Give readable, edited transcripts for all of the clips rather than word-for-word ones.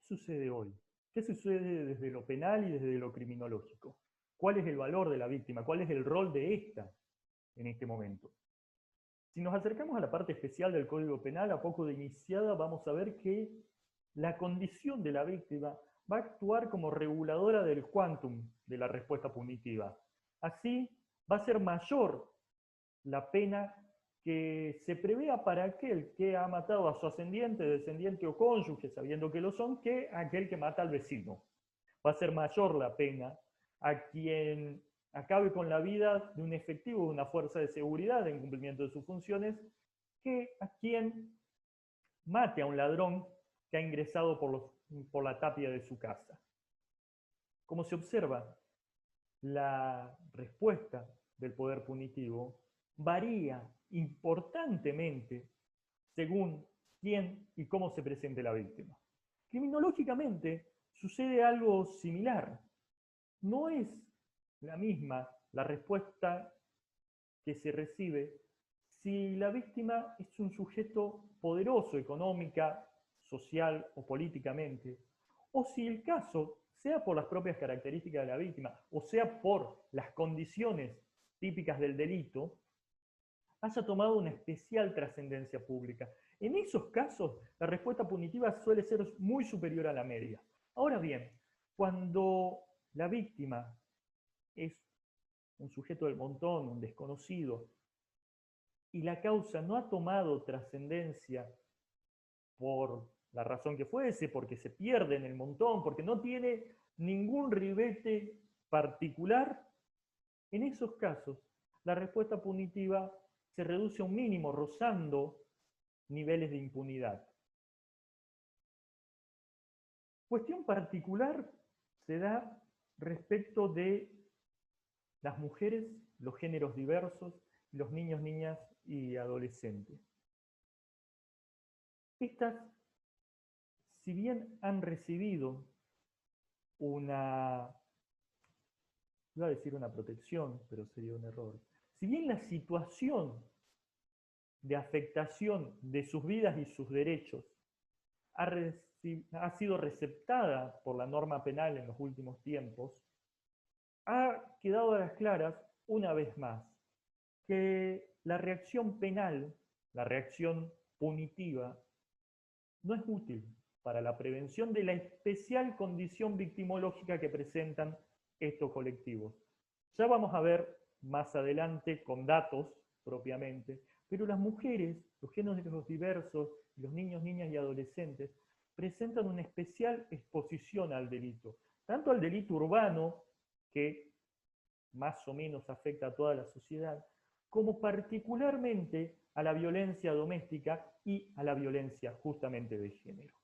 sucede hoy? ¿Qué sucede desde lo penal y desde lo criminológico? ¿Cuál es el valor de la víctima? ¿Cuál es el rol de esta en este momento? Si nos acercamos a la parte especial del Código Penal, a poco de iniciada, vamos a ver que la condición de la víctima va a actuar como reguladora del quantum de la respuesta punitiva. Así, va a ser mayor la pena que se prevea para aquel que ha matado a su ascendiente, descendiente o cónyuge, sabiendo que lo son, que aquel que mata al vecino. Va a ser mayor la pena a quien acabe con la vida de un efectivo de una fuerza de seguridad en cumplimiento de sus funciones, que a quien mate a un ladrón que ha ingresado por la tapia de su casa. Como se observa, la respuesta del poder punitivo varía importantemente según quién y cómo se presente la víctima. Criminológicamente sucede algo similar. No es la misma la respuesta que se recibe si la víctima es un sujeto poderoso económica, social o políticamente, o si el caso, sea por las propias características de la víctima, o sea por las condiciones típicas del delito, haya tomado una especial trascendencia pública. En esos casos, la respuesta punitiva suele ser muy superior a la media. Ahora bien, cuando la víctima es un sujeto del montón, un desconocido, y la causa no ha tomado trascendencia por la razón que fuese, porque se pierde en el montón, porque no tiene ningún ribete particular, en esos casos la respuesta punitiva se reduce a un mínimo, rozando niveles de impunidad. Cuestión particular se da respecto de las mujeres, los géneros diversos, los niños, niñas y adolescentes. Estas, si bien han recibido una, iba a decir una protección, pero sería un error, si bien la situación de afectación de sus vidas y sus derechos ha sido receptada por la norma penal en los últimos tiempos, ha quedado a las claras, una vez más, que la reacción penal, la reacción punitiva, no es útil para la prevención de la especial condición victimológica que presentan estos colectivos. Ya vamos a ver más adelante con datos propiamente, pero las mujeres, los géneros diversos, los niños, niñas y adolescentes presentan una especial exposición al delito, tanto al delito urbano, que más o menos afecta a toda la sociedad, como particularmente a la violencia doméstica y a la violencia justamente de género.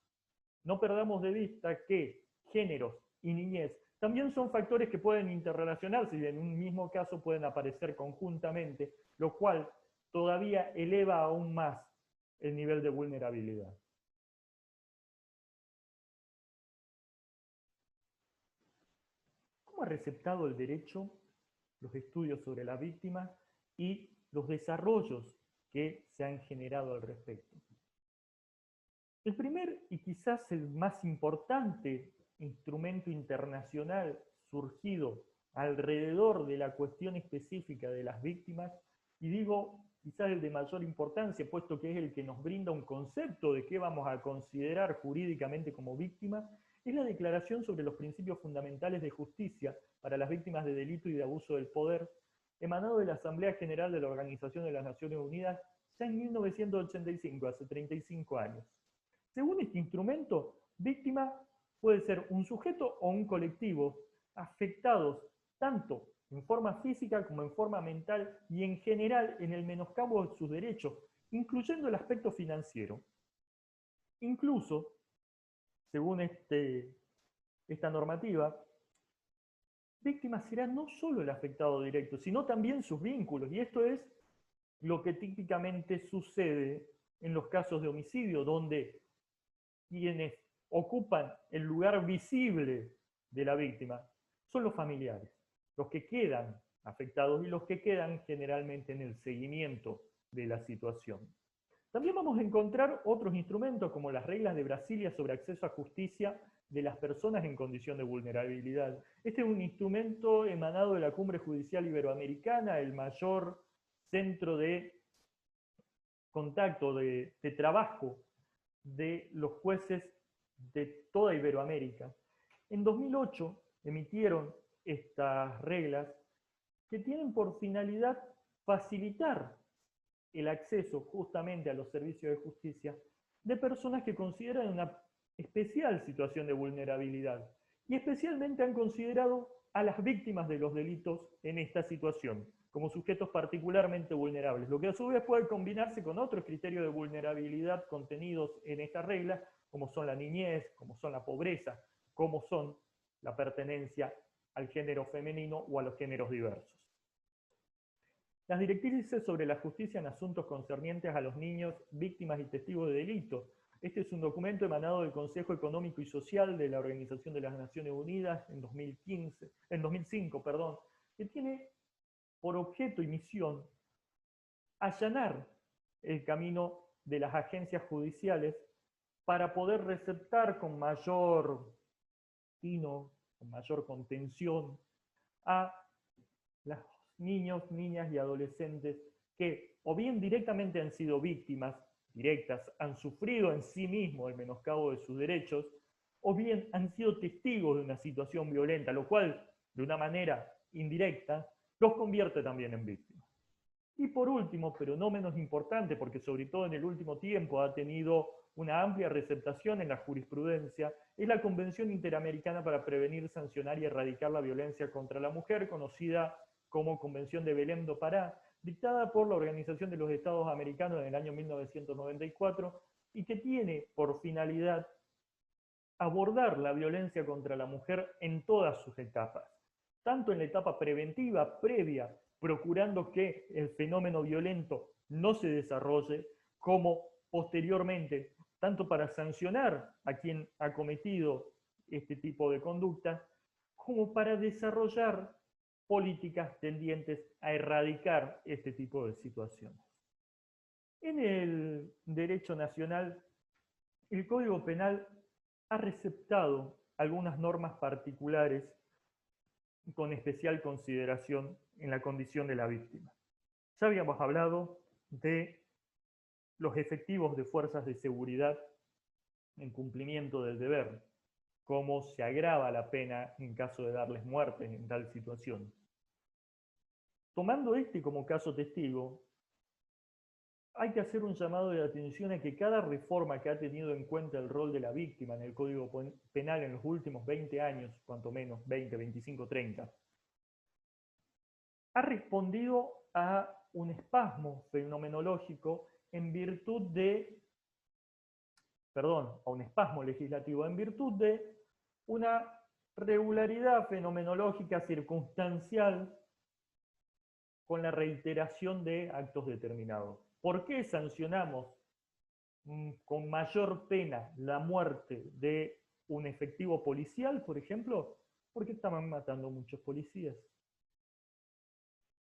No perdamos de vista que géneros y niñez también son factores que pueden interrelacionarse y en un mismo caso pueden aparecer conjuntamente, lo cual todavía eleva aún más el nivel de vulnerabilidad. ¿Cómo ha receptado el derecho los estudios sobre la víctima y los desarrollos que se han generado al respecto? El primer y quizás el más importante instrumento internacional surgido alrededor de la cuestión específica de las víctimas, y digo quizás el de mayor importancia, puesto que es el que nos brinda un concepto de qué vamos a considerar jurídicamente como víctima, es la Declaración sobre los Principios Fundamentales de Justicia para las Víctimas de Delito y de Abuso del Poder, emanado de la Asamblea General de la Organización de las Naciones Unidas ya en 1985, hace 35 años. Según este instrumento, víctima puede ser un sujeto o un colectivo afectados tanto en forma física como en forma mental y en general en el menoscabo de sus derechos, incluyendo el aspecto financiero. Incluso, según esta normativa, víctima será no solo el afectado directo, sino también sus vínculos, y esto es lo que típicamente sucede en los casos de homicidio, donde quienes ocupan el lugar visible de la víctima son los familiares, los que quedan afectados y los que quedan generalmente en el seguimiento de la situación. También vamos a encontrar otros instrumentos como las reglas de Brasilia sobre acceso a justicia de las personas en condición de vulnerabilidad. Este es un instrumento emanado de la Cumbre Judicial Iberoamericana, el mayor centro de contacto, de trabajo de los jueces de toda Iberoamérica. En 2008 emitieron estas reglas que tienen por finalidad facilitar el acceso justamente a los servicios de justicia de personas que consideran una especial situación de vulnerabilidad y especialmente han considerado a las víctimas de los delitos en esta situación como sujetos particularmente vulnerables, lo que a su vez puede combinarse con otros criterios de vulnerabilidad contenidos en esta regla, como son la niñez, como son la pobreza, como son la pertenencia al género femenino o a los géneros diversos. Las directrices sobre la justicia en asuntos concernientes a los niños, víctimas y testigos de delito. Este es un documento emanado del Consejo Económico y Social de la Organización de las Naciones Unidas en 2005, que tiene por objeto y misión allanar el camino de las agencias judiciales para poder receptar con mayor tino, con mayor contención a los niños, niñas y adolescentes que o bien directamente han sido víctimas directas, han sufrido en sí mismos el menoscabo de sus derechos, o bien han sido testigos de una situación violenta, lo cual, de una manera indirecta, los convierte también en víctimas. Y por último, pero no menos importante, porque sobre todo en el último tiempo ha tenido una amplia receptación en la jurisprudencia, es la Convención Interamericana para Prevenir, Sancionar y Erradicar la Violencia contra la Mujer, conocida como Convención de Belém do Pará, dictada por la Organización de los Estados Americanos en el año 1994 y que tiene por finalidad abordar la violencia contra la mujer en todas sus etapas, tanto en la etapa preventiva, previa, procurando que el fenómeno violento no se desarrolle, como posteriormente, tanto para sancionar a quien ha cometido este tipo de conducta, como para desarrollar políticas tendientes a erradicar este tipo de situaciones. En el derecho nacional, el Código Penal ha receptado algunas normas particulares con especial consideración en la condición de la víctima. Ya habíamos hablado de los efectivos de fuerzas de seguridad en cumplimiento del deber, cómo se agrava la pena en caso de darles muerte en tal situación. Tomando este como caso testigo, hay que hacer un llamado de atención a que cada reforma que ha tenido en cuenta el rol de la víctima en el Código Penal en los últimos 20 años, cuanto menos 20, 25, 30, ha respondido a un espasmo fenomenológico en virtud de, a un espasmo legislativo en virtud de una regularidad fenomenológica circunstancial con la reiteración de actos determinados. ¿Por qué sancionamos con mayor pena la muerte de un efectivo policial, por ejemplo? Porque estaban matando muchos policías.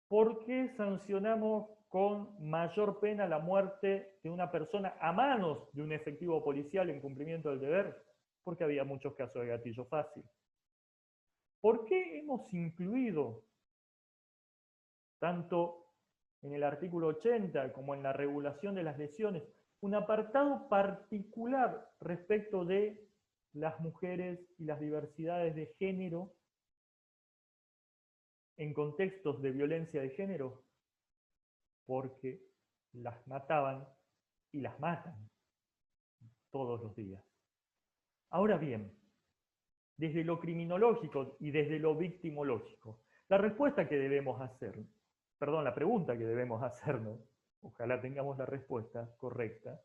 ¿Por qué sancionamos con mayor pena la muerte de una persona a manos de un efectivo policial en cumplimiento del deber? Porque había muchos casos de gatillo fácil. ¿Por qué hemos incluido, tanto en el artículo 80 como en la regulación de las lesiones, un apartado particular respecto de las mujeres y las diversidades de género en contextos de violencia de género? Porque las mataban y las matan todos los días. Ahora bien, desde lo criminológico y desde lo victimológico, la respuesta que debemos hacer, la pregunta que debemos hacernos, ojalá tengamos la respuesta correcta,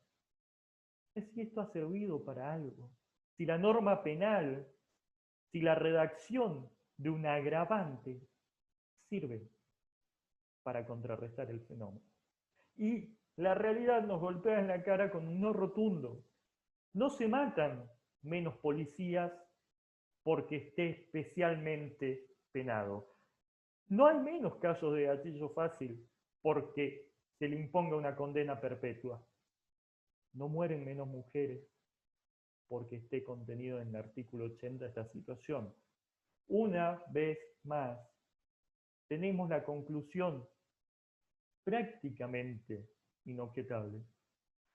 es si esto ha servido para algo. Si la norma penal, si la redacción de un agravante sirve para contrarrestar el fenómeno. Y la realidad nos golpea en la cara con un no rotundo. No se matan menos policías porque esté especialmente penado. No hay menos casos de gatillo fácil porque se le imponga una condena perpetua. no mueren menos mujeres porque esté contenido en el artículo 80 esta situación. Una vez más, tenemos la conclusión prácticamente inobjetable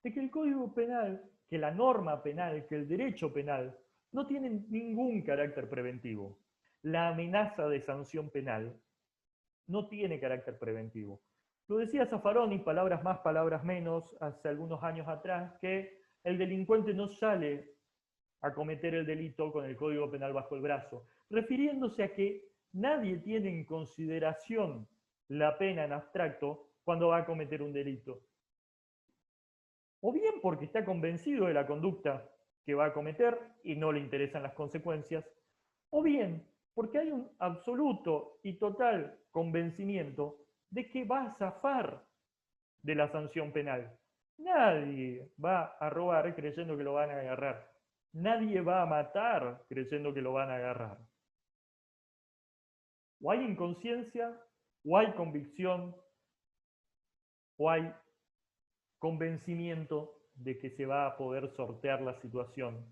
de que el Código Penal, que la norma penal, que el derecho penal, no tienen ningún carácter preventivo. La amenaza de sanción penal no tiene carácter preventivo. Lo decía Zaffaroni, palabras más, palabras menos, hace algunos años atrás, que el delincuente no sale a cometer el delito con el Código Penal bajo el brazo, refiriéndose a que nadie tiene en consideración la pena en abstracto cuando va a cometer un delito. O bien porque está convencido de la conducta que va a cometer y no le interesan las consecuencias, o bien porque hay un absoluto y total convencimiento de que va a zafar de la sanción penal. Nadie va a robar creyendo que lo van a agarrar. Nadie va a matar creyendo que lo van a agarrar. O hay inconsciencia, o hay convicción, o hay convencimiento de que se va a poder sortear la situación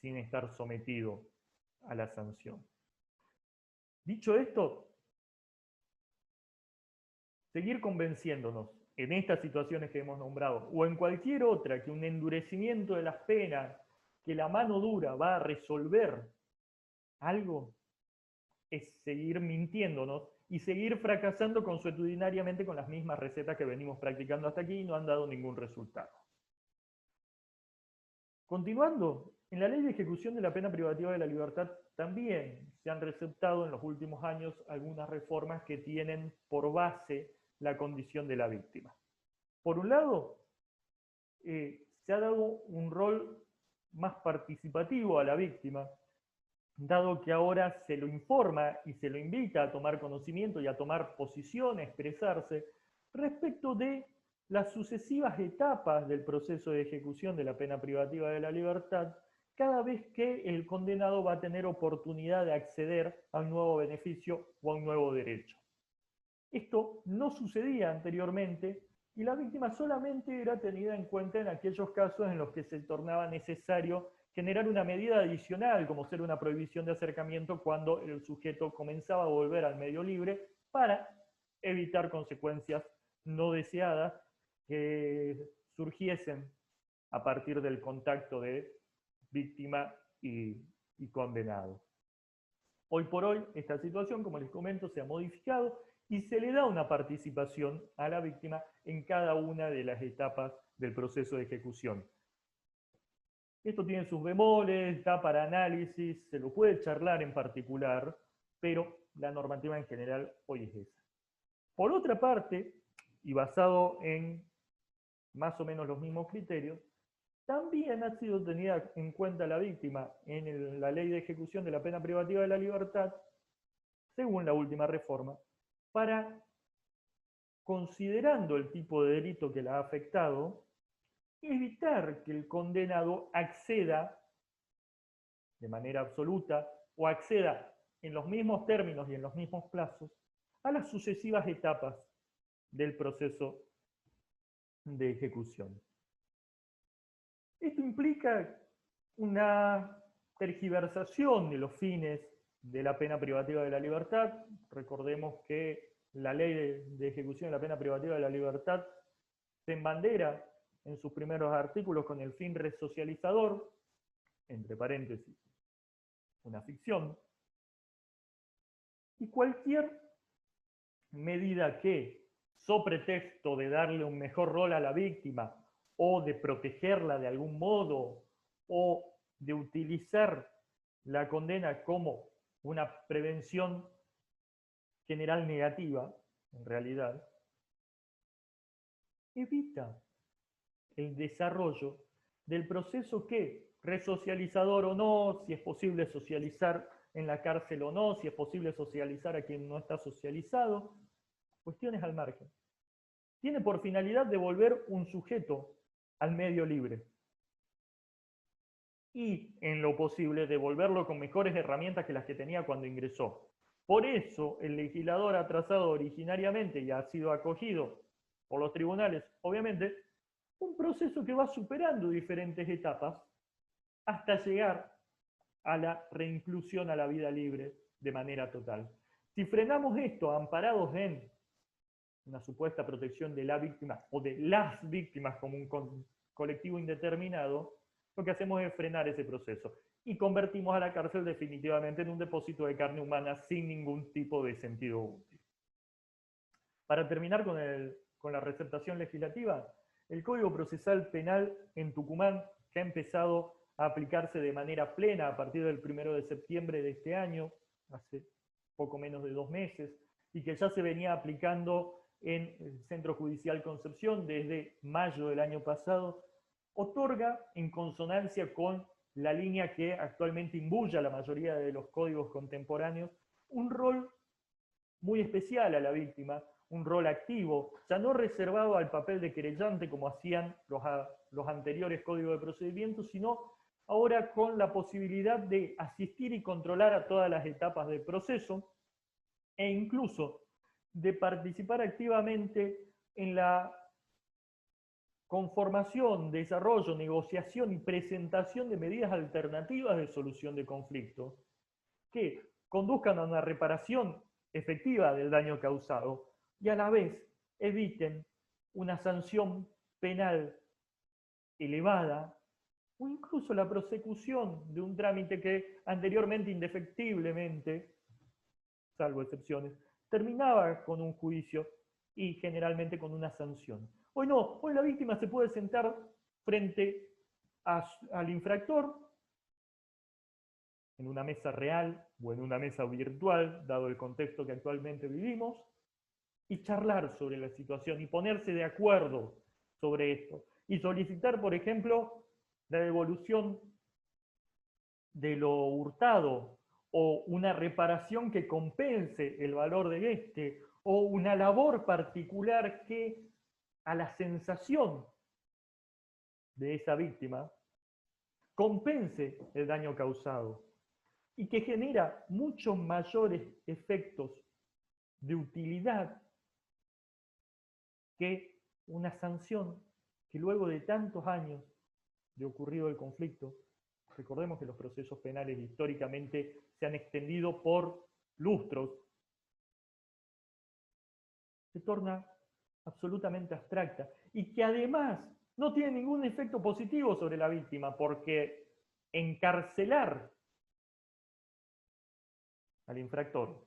sin estar sometido a la sanción. Dicho esto, seguir convenciéndonos en estas situaciones que hemos nombrado o en cualquier otra que un endurecimiento de las penas, que la mano dura va a resolver algo, es seguir mintiéndonos y seguir fracasando consuetudinariamente con las mismas recetas que venimos practicando hasta aquí y no han dado ningún resultado. Continuando, en la ley de ejecución de la pena privativa de la libertad también se han receptado en los últimos años algunas reformas que tienen por base la condición de la víctima. Por un lado, se ha dado un rol más participativo a la víctima, dado que ahora se lo informa y se lo invita a tomar conocimiento y a tomar posición, a expresarse respecto de las sucesivas etapas del proceso de ejecución de la pena privativa de la libertad, cada vez que el condenado va a tener oportunidad de acceder a un nuevo beneficio o a un nuevo derecho. Esto no sucedía anteriormente y la víctima solamente era tenida en cuenta en aquellos casos en los que se tornaba necesario generar una medida adicional, como ser una prohibición de acercamiento cuando el sujeto comenzaba a volver al medio libre para evitar consecuencias no deseadas que surgiesen a partir del contacto de víctima y condenado. Hoy por hoy, esta situación, como les comento, se ha modificado y se le da una participación a la víctima en cada una de las etapas del proceso de ejecución. Esto tiene sus bemoles, está para análisis, se lo puede charlar en particular, pero la normativa en general hoy es esa. Por otra parte, y basado en más o menos los mismos criterios, también ha sido tenida en cuenta la víctima en la ley de ejecución de la pena privativa de la libertad, según la última reforma, para, considerando el tipo de delito que la ha afectado, evitar que el condenado acceda de manera absoluta o acceda en los mismos términos y en los mismos plazos a las sucesivas etapas del proceso de ejecución. Esto implica una tergiversación de los fines de la pena privativa de la libertad. Recordemos que la ley de ejecución de la pena privativa de la libertad se embandera en sus primeros artículos con el fin resocializador, entre paréntesis, una ficción, y cualquier medida que, so pretexto de darle un mejor rol a la víctima, o de protegerla de algún modo, o de utilizar la condena como una prevención general negativa, en realidad, evita el desarrollo del proceso que, resocializador o no, si es posible socializar en la cárcel o no, si es posible socializar a quien no está socializado, cuestiones al margen. Tiene por finalidad devolver un sujeto al medio libre. Y, en lo posible, devolverlo con mejores herramientas que las que tenía cuando ingresó. Por eso, el legislador ha trazado originariamente y ha sido acogido por los tribunales, obviamente, un proceso que va superando diferentes etapas hasta llegar a la reinclusión a la vida libre de manera total. Si frenamos esto amparados en una supuesta protección de la víctima o de las víctimas como un colectivo indeterminado, lo que hacemos es frenar ese proceso y convertimos a la cárcel definitivamente en un depósito de carne humana sin ningún tipo de sentido útil. Para terminar con la receptación legislativa, el Código Procesal Penal en Tucumán, que ha empezado a aplicarse de manera plena a partir del 1 de septiembre de este año, hace poco menos de 2 meses, y que ya se venía aplicando en el Centro Judicial Concepción desde mayo del año pasado, otorga, en consonancia con la línea que actualmente imbuye a la mayoría de los códigos contemporáneos, un rol muy especial a la víctima, un rol activo, ya no reservado al papel de querellante como hacían los anteriores códigos de procedimiento, sino ahora con la posibilidad de asistir y controlar a todas las etapas del proceso e incluso de participar activamente en la conformación, desarrollo, negociación y presentación de medidas alternativas de solución de conflictos que conduzcan a una reparación efectiva del daño causado y a la vez eviten una sanción penal elevada o incluso la prosecución de un trámite que anteriormente indefectiblemente, salvo excepciones, terminaba con un juicio y generalmente con una sanción. Hoy no, hoy la víctima se puede sentar frente al infractor en una mesa real o en una mesa virtual, dado el contexto que actualmente vivimos, y charlar sobre la situación y ponerse de acuerdo sobre esto. Y solicitar, por ejemplo, la devolución de lo hurtado o una reparación que compense el valor de este o una labor particular que a la sensación de esa víctima compense el daño causado y que genera muchos mayores efectos de utilidad que una sanción que luego de tantos años de ocurrido el conflicto, recordemos que los procesos penales históricamente se han extendido por lustros, se torna absolutamente abstracta y que además no tiene ningún efecto positivo sobre la víctima porque encarcelar al infractor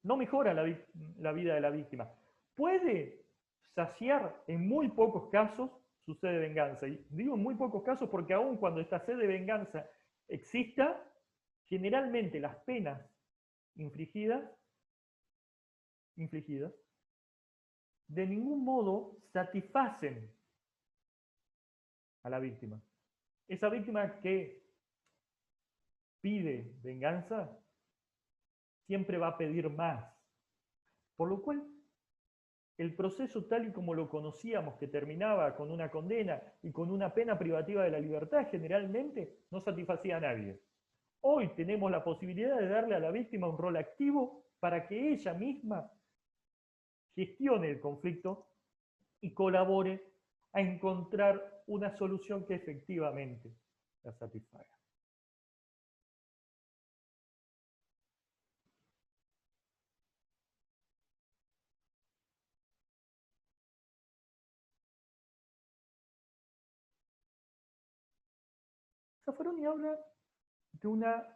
no mejora la vida de la víctima. Puede saciar en muy pocos casos su sed de venganza. Y digo en muy pocos casos porque aun cuando esta sed de venganza exista, generalmente las penas infligidas de ningún modo satisfacen a la víctima. Esa víctima que pide venganza siempre va a pedir más. Por lo cual, el proceso tal y como lo conocíamos, que terminaba con una condena y con una pena privativa de la libertad, generalmente no satisfacía a nadie. Hoy tenemos la posibilidad de darle a la víctima un rol activo para que ella misma gestione el conflicto y colabore a encontrar una solución que efectivamente la satisfaga. Zaffaroni habla de una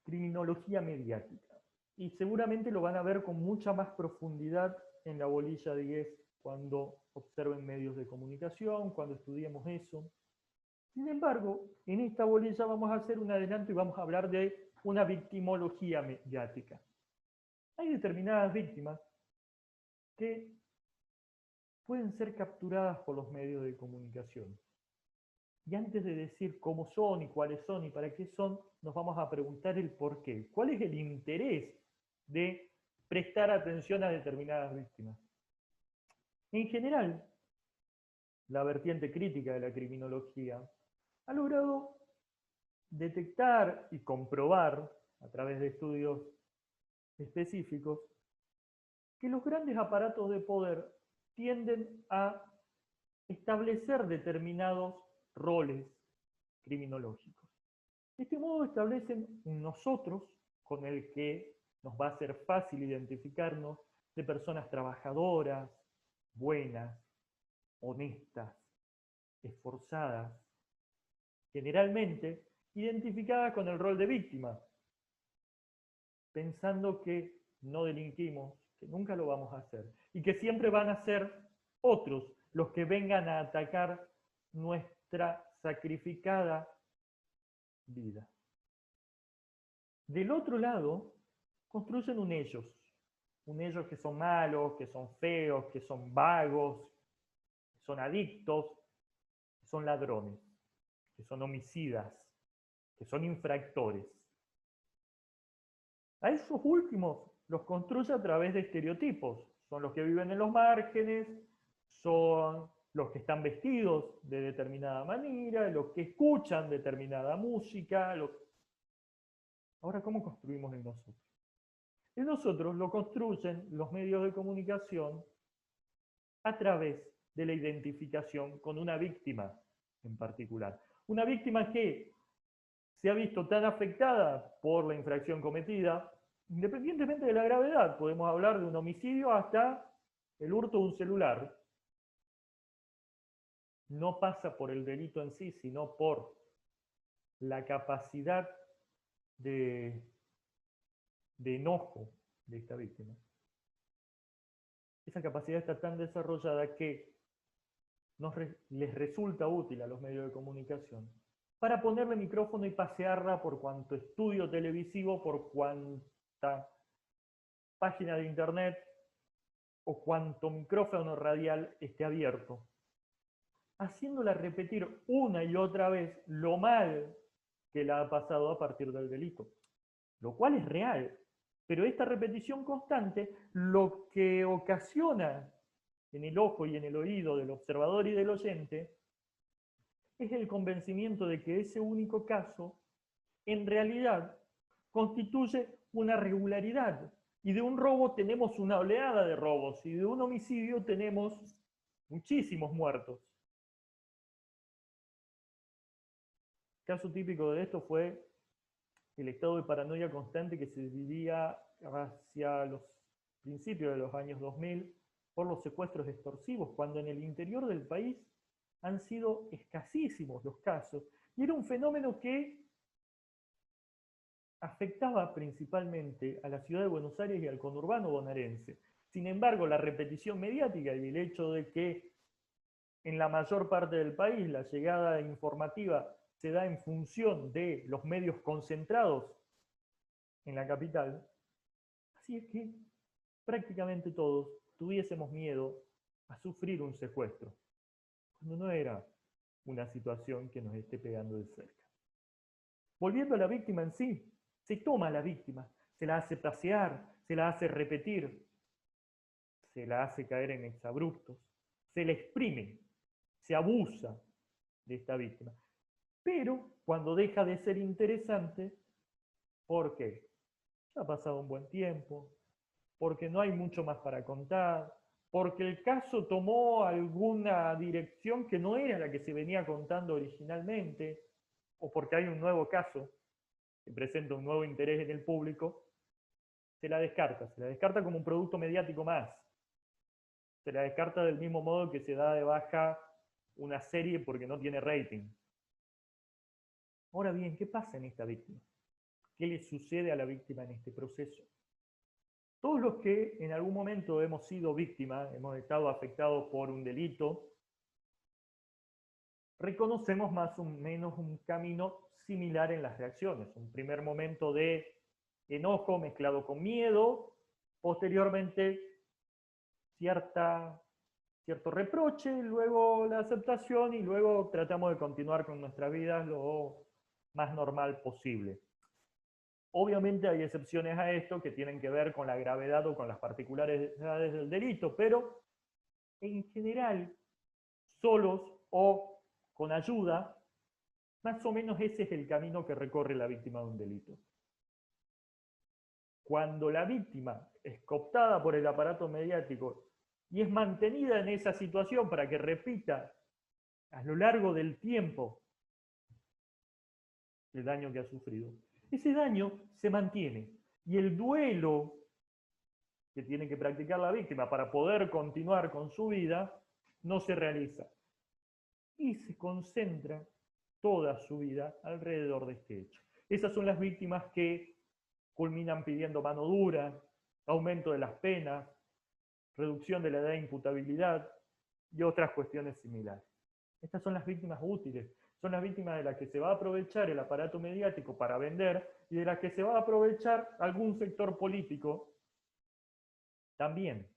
criminología mediática y seguramente lo van a ver con mucha más profundidad en la bolilla 10 cuando observen medios de comunicación, cuando estudiemos eso. Sin embargo, en esta bolilla vamos a hacer un adelanto y vamos a hablar de una victimología mediática. Hay determinadas víctimas que pueden ser capturadas por los medios de comunicación. Y antes de decir cómo son y cuáles son y para qué son, nos vamos a preguntar el por qué. ¿Cuál es el interés de prestar atención a determinadas víctimas? En general, la vertiente crítica de la criminología ha logrado detectar y comprobar, a través de estudios específicos, que los grandes aparatos de poder tienden a establecer determinados roles criminológicos. De este modo establecen un nosotros con el que nos va a ser fácil identificarnos de personas trabajadoras, buenas, honestas, esforzadas, generalmente identificadas con el rol de víctima, pensando que no delinquimos, que nunca lo vamos a hacer, y que siempre van a ser otros los que vengan a atacar nuestra sacrificada vida. Del otro lado, construyen un ellos que son malos, que son feos, que son vagos, que son adictos, que son ladrones, que son homicidas, que son infractores. A esos últimos los construye a través de estereotipos. Son los que viven en los márgenes, son los que están vestidos de determinada manera, los que escuchan determinada música. Ahora, ¿cómo construimos el nosotros? El nosotros lo construyen los medios de comunicación a través de la identificación con una víctima en particular. Una víctima que se ha visto tan afectada por la infracción cometida, independientemente de la gravedad, podemos hablar de un homicidio hasta el hurto de un celular. No pasa por el delito en sí, sino por la capacidad de enojo de esta víctima. Esa capacidad está tan desarrollada que les resulta útil a los medios de comunicación para ponerle micrófono y pasearla por cuanto estudio televisivo, por cuanta página de internet o cuanto micrófono radial esté abierto, haciéndola repetir una y otra vez lo mal que la ha pasado a partir del delito, lo cual es real, pero esta repetición constante lo que ocasiona en el ojo y en el oído del observador y del oyente es el convencimiento de que ese único caso en realidad constituye una regularidad, y de un robo tenemos una oleada de robos, y de un homicidio tenemos muchísimos muertos. Caso típico de esto fue el estado de paranoia constante que se vivía hacia los principios de los años 2000 por los secuestros extorsivos, cuando en el interior del país han sido escasísimos los casos, y era un fenómeno que afectaba principalmente a la ciudad de Buenos Aires y al conurbano bonaerense. Sin embargo, la repetición mediática y el hecho de que en la mayor parte del país la llegada informativa se da en función de los medios concentrados en la capital, así es que prácticamente todos tuviésemos miedo a sufrir un secuestro, cuando no era una situación que nos esté pegando de cerca. Volviendo a la víctima en sí, se toma a la víctima, se la hace pasear, se la hace repetir, se la hace caer en exabruptos, se la exprime, se abusa de esta víctima. Pero cuando deja de ser interesante, ¿por qué? Ya ha pasado un buen tiempo, porque no hay mucho más para contar, porque el caso tomó alguna dirección que no era la que se venía contando originalmente, o porque hay un nuevo caso que presenta un nuevo interés en el público, se la descarta como un producto mediático más. Se la descarta del mismo modo que se da de baja una serie porque no tiene rating. Ahora bien, ¿qué pasa en esta víctima? ¿Qué le sucede a la víctima en este proceso? Todos los que en algún momento hemos sido víctimas, hemos estado afectados por un delito, reconocemos más o menos un camino similar en las reacciones. Un primer momento de enojo mezclado con miedo, posteriormente cierto reproche, luego la aceptación y luego tratamos de continuar con nuestra vida lo más normal posible. Obviamente hay excepciones a esto que tienen que ver con la gravedad o con las particularidades del delito, pero en general, solos o con ayuda, más o menos ese es el camino que recorre la víctima de un delito. Cuando la víctima es cooptada por el aparato mediático y es mantenida en esa situación para que repita a lo largo del tiempo el daño que ha sufrido, ese daño se mantiene. Y el duelo que tiene que practicar la víctima para poder continuar con su vida no se realiza. Y se concentra toda su vida alrededor de este hecho. Esas son las víctimas que culminan pidiendo mano dura, aumento de las penas, reducción de la edad de imputabilidad y otras cuestiones similares. Estas son las víctimas útiles, son las víctimas de las que se va a aprovechar el aparato mediático para vender y de las que se va a aprovechar algún sector político también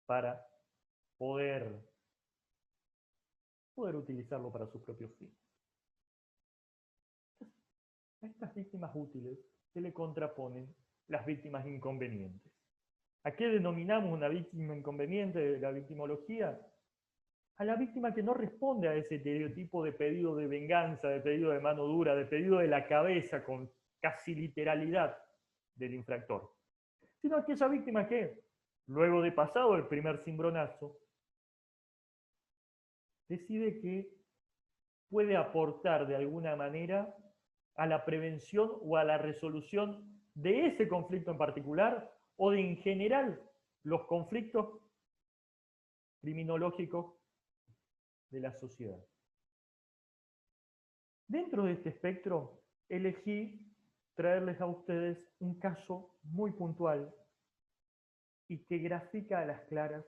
para poder utilizarlo para sus propios fines. A estas víctimas útiles se le contraponen las víctimas inconvenientes. ¿A qué denominamos una víctima inconveniente de la victimología? A la víctima que no responde a ese estereotipo de pedido de venganza, de pedido de mano dura, de pedido de la cabeza con casi literalidad del infractor, sino aquella víctima que, luego de pasado el primer cimbronazo, decide que puede aportar de alguna manera a la prevención o a la resolución de ese conflicto en particular o de en general los conflictos criminológicos de la sociedad. Dentro de este espectro, elegí traerles a ustedes un caso muy puntual y que grafica a las claras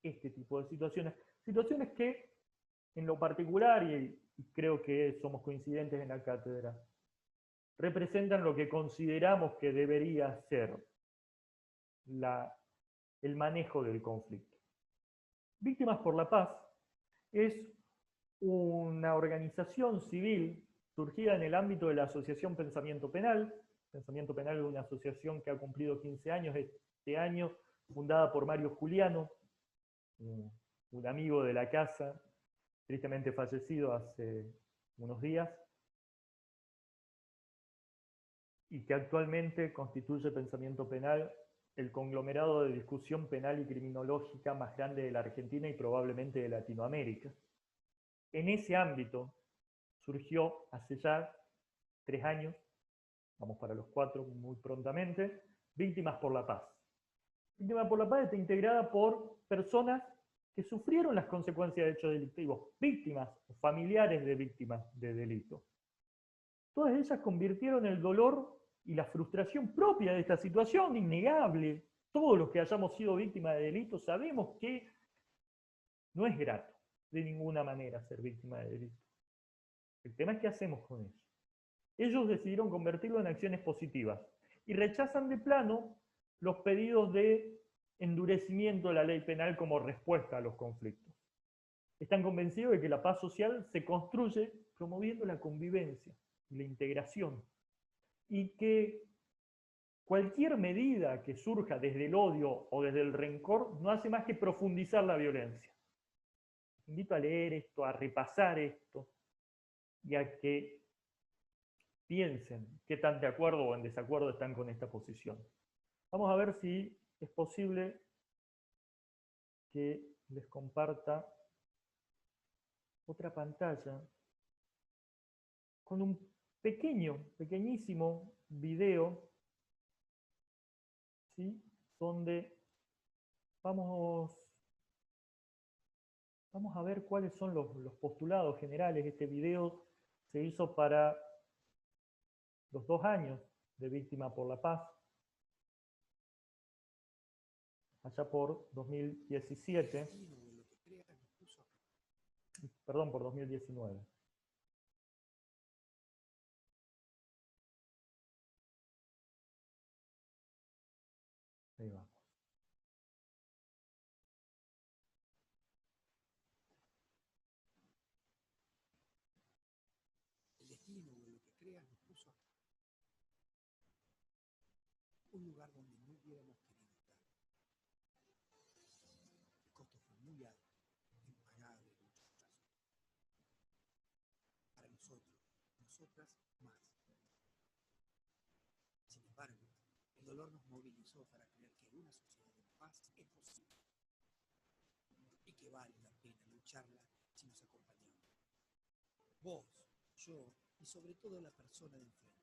este tipo de situaciones. Situaciones que, en lo particular, y creo que somos coincidentes en la cátedra, representan lo que consideramos que debería ser el manejo del conflicto. Víctimas por la Paz es una organización civil surgida en el ámbito de la Asociación Pensamiento Penal. Pensamiento Penal es una asociación que ha cumplido 15 años este año, fundada por Mario Juliano, un amigo de la casa, tristemente fallecido hace unos días, y que actualmente constituye Pensamiento Penal el conglomerado de discusión penal y criminológica más grande de la Argentina y probablemente de Latinoamérica. En ese ámbito surgió hace ya 3 años, vamos para los 4 muy prontamente, Víctimas por la Paz. Víctimas por la Paz está integrada por personas que sufrieron las consecuencias de hechos delictivos, víctimas o familiares de víctimas de delito. Todas ellas convirtieron el dolor y la frustración propia de esta situación, innegable. Todos los que hayamos sido víctimas de delitos sabemos que no es grato de ninguna manera ser víctima de delito. El tema es qué hacemos con eso. Ellos decidieron convertirlo en acciones positivas y rechazan de plano los pedidos de endurecimiento de la ley penal como respuesta a los conflictos. Están convencidos de que la paz social se construye promoviendo la convivencia y la integración, y que cualquier medida que surja desde el odio o desde el rencor no hace más que profundizar la violencia. Invito a leer esto, a repasar esto, y a que piensen qué tan de acuerdo o en desacuerdo están con esta posición. Vamos a ver si es posible que les comparta otra pantalla con un pequeñísimo video, ¿sí? Donde vamos a ver cuáles son los postulados generales. Este video se hizo para los 2 años de Víctima por la Paz, allá por 2017, perdón, por 2019. Ahí vamos. El destino o lo que creas nos puso acá. Un lugar donde no hubiéramos querido estar. El costo fue muy alto, impagable en muchos casos. Para nosotros, nosotras más. Sin embargo, el dolor nos movilizó para creer que una sociedad en paz es posible. que vale la pena lucharla si nos acompañamos. Vos, yo y sobre todo la persona de enfrente.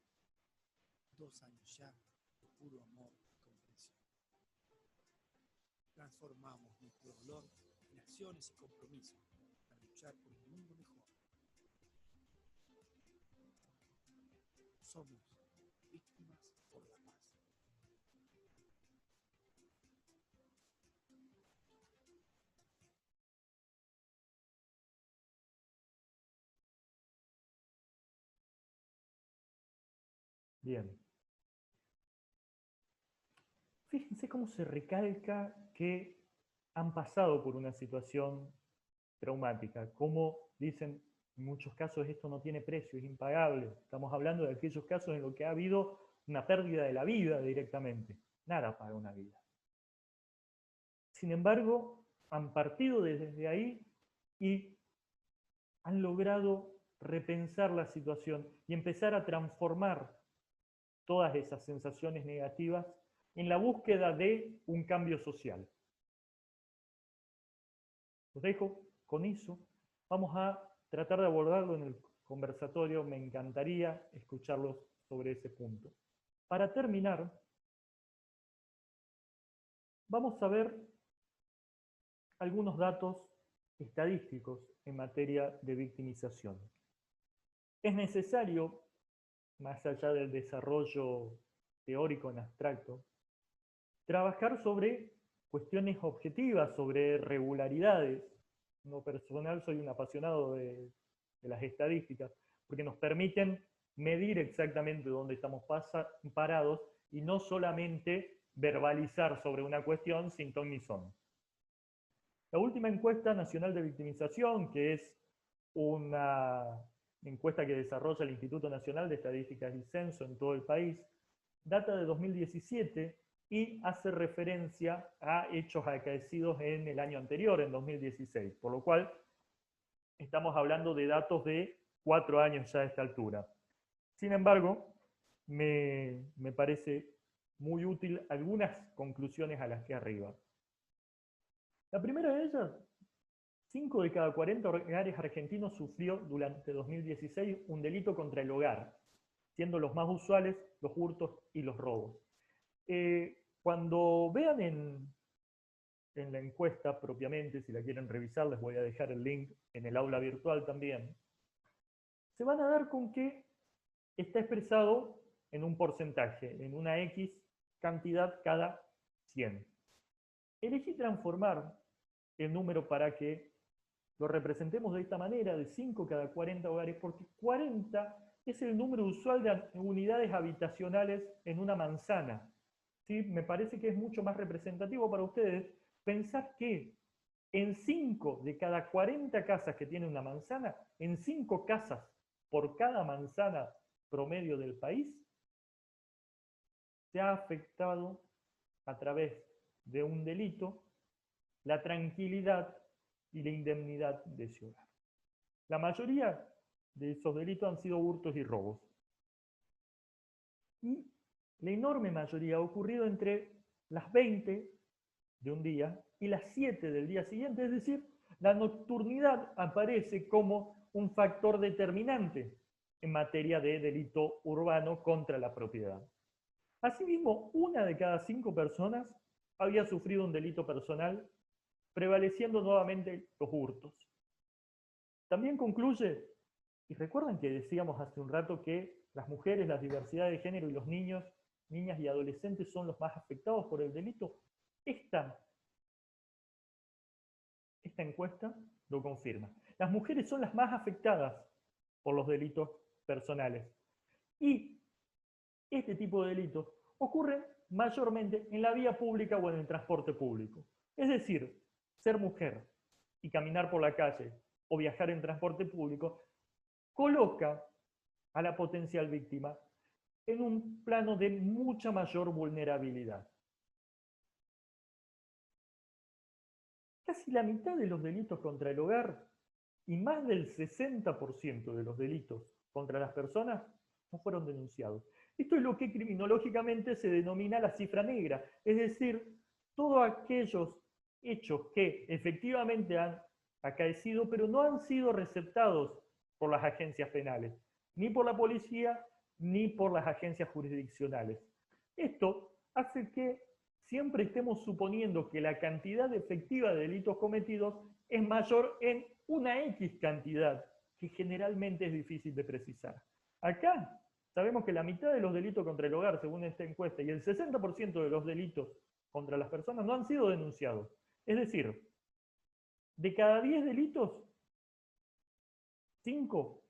2 años ya de puro amor y comprensión. Transformamos nuestro dolor en acciones y compromisos para luchar por un mundo mejor. Somos víctimas por la paz. Bien. Fíjense cómo se recalca que han pasado por una situación traumática, cómo dicen en muchos casos esto no tiene precio, es impagable. Estamos hablando de aquellos casos en los que ha habido una pérdida de la vida directamente. Nada paga una vida. Sin embargo, han partido desde ahí y han logrado repensar la situación y empezar a transformar todas esas sensaciones negativas en la búsqueda de un cambio social. Los dejo con eso. Vamos a tratar de abordarlo en el conversatorio. Me encantaría escucharlos sobre ese punto. Para terminar, vamos a ver algunos datos estadísticos en materia de victimización. Es necesario, más allá del desarrollo teórico en abstracto, trabajar sobre cuestiones objetivas, sobre regularidades. En lo personal soy un apasionado de las estadísticas, porque nos permiten medir exactamente dónde estamos parados y no solamente verbalizar sobre una cuestión sin ton ni son. La última encuesta nacional de victimización, que es una encuesta que desarrolla el Instituto Nacional de Estadísticas y Censo en todo el país, data de 2017 y hace referencia a hechos acaecidos en el año anterior, en 2016, por lo cual estamos hablando de datos de 4 años ya a esta altura. Sin embargo, me parece muy útil algunas conclusiones a las que arriba. La primera de ellas, 5 de cada 40 hogares argentinos sufrió durante 2016 un delito contra el hogar, siendo los más usuales los hurtos y los robos. Cuando vean en la encuesta propiamente, si la quieren revisar, les voy a dejar el link en el aula virtual también, se van a dar con que está expresado en un porcentaje, en una X cantidad cada 100. Elegí transformar el número para que lo representemos de esta manera, de 5 cada 40 hogares, porque 40 es el número usual de unidades habitacionales en una manzana. ¿Sí? Me parece que es mucho más representativo para ustedes pensar que en 5 de cada 40 casas que tiene una manzana, en 5 casas por cada manzana promedio del país, se ha afectado a través de un delito la tranquilidad y la indemnidad de ese hogar. La mayoría de esos delitos han sido hurtos y robos. Y la enorme mayoría ha ocurrido entre las 20 de un día y las 7 del día siguiente, es decir, la nocturnidad aparece como un factor determinante en materia de delito urbano contra la propiedad. Asimismo, 1 de cada 5 personas había sufrido un delito personal, prevaleciendo nuevamente los hurtos. También concluye, y recuerdan que decíamos hace un rato que las mujeres, la diversidad de género y los niños, niñas y adolescentes son los más afectados por el delito. Esta encuesta lo confirma. Las mujeres son las más afectadas por los delitos personales. Y este tipo de delitos ocurren mayormente en la vía pública o en el transporte público. Es decir, ser mujer y caminar por la calle o viajar en transporte público coloca a la potencial víctima en un plano de mucha mayor vulnerabilidad. Casi la mitad de los delitos contra el hogar y más del 60% de los delitos contra las personas no fueron denunciados. Esto es lo que criminológicamente se denomina la cifra negra, es decir, todos aquellos hechos que efectivamente han acaecido, pero no han sido receptados por las agencias penales, ni por la policía, ni por las agencias jurisdiccionales. Esto hace que siempre estemos suponiendo que la cantidad efectiva de delitos cometidos es mayor en una X cantidad, que generalmente es difícil de precisar. Acá sabemos que la mitad de los delitos contra el hogar, según esta encuesta, y el 60% de los delitos contra las personas no han sido denunciados. Es decir, de cada 10 delitos, 5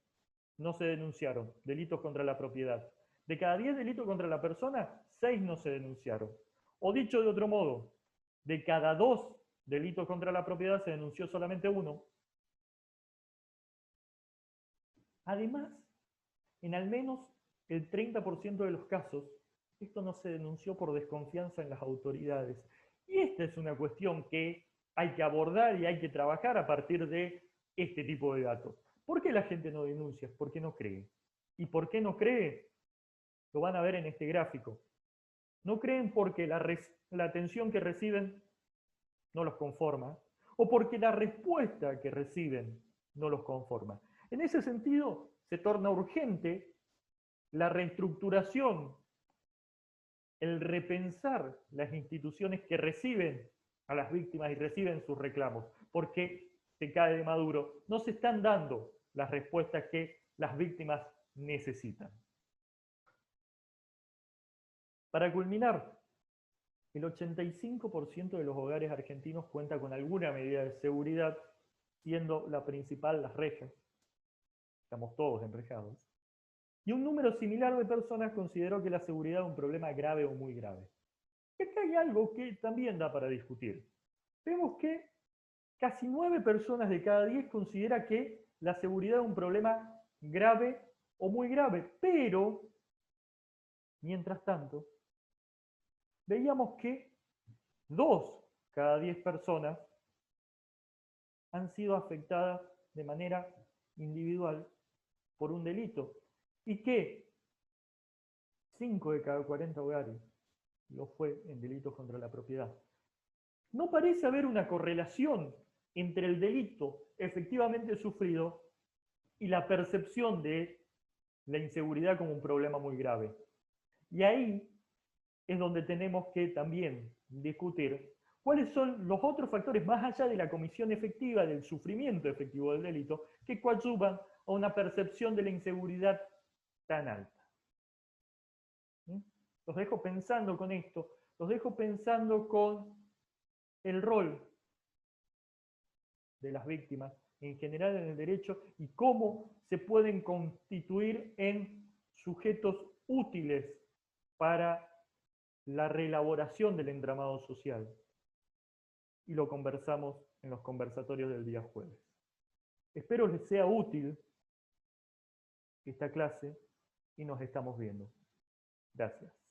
no se denunciaron, delitos contra la propiedad. De cada 10 delitos contra la persona, 6 no se denunciaron. O dicho de otro modo, de cada 2 delitos contra la propiedad se denunció solamente 1. Además, en al menos el 30% de los casos, esto no se denunció por desconfianza en las autoridades. Y esta es una cuestión que hay que abordar y hay que trabajar a partir de este tipo de datos. ¿Por qué la gente no denuncia? Porque no cree. ¿Y por qué no cree? Lo van a ver en este gráfico. No creen porque la atención que reciben no los conforma, o porque la respuesta que reciben no los conforma. En ese sentido, se torna urgente la reestructuración, el repensar las instituciones que reciben a las víctimas y reciben sus reclamos, porque se cae de maduro, no se están dando las respuestas que las víctimas necesitan. Para culminar, el 85% de los hogares argentinos cuenta con alguna medida de seguridad, siendo la principal las rejas. Estamos todos enrejados. Y un número similar de personas consideró que la seguridad es un problema grave o muy grave. Y acá hay algo que también da para discutir. Vemos que casi 9 personas de cada 10 considera que la seguridad es un problema grave o muy grave, pero, mientras tanto, veíamos que 2 cada 10 personas han sido afectadas de manera individual por un delito y que 5 de cada 40 hogares lo fue en delitos contra la propiedad. No parece haber una correlación entre el delito efectivamente sufrido y la percepción de la inseguridad como un problema muy grave. Y ahí es donde tenemos que también discutir cuáles son los otros factores más allá de la comisión efectiva, del sufrimiento efectivo del delito, que coadyuvan a una percepción de la inseguridad tan alta. Los dejo pensando con esto, los dejo pensando con el rol de las víctimas en general en el derecho y cómo se pueden constituir en sujetos útiles para la reelaboración del entramado social. Y lo conversamos en los conversatorios del día jueves. Espero les sea útil esta clase y nos estamos viendo. Gracias.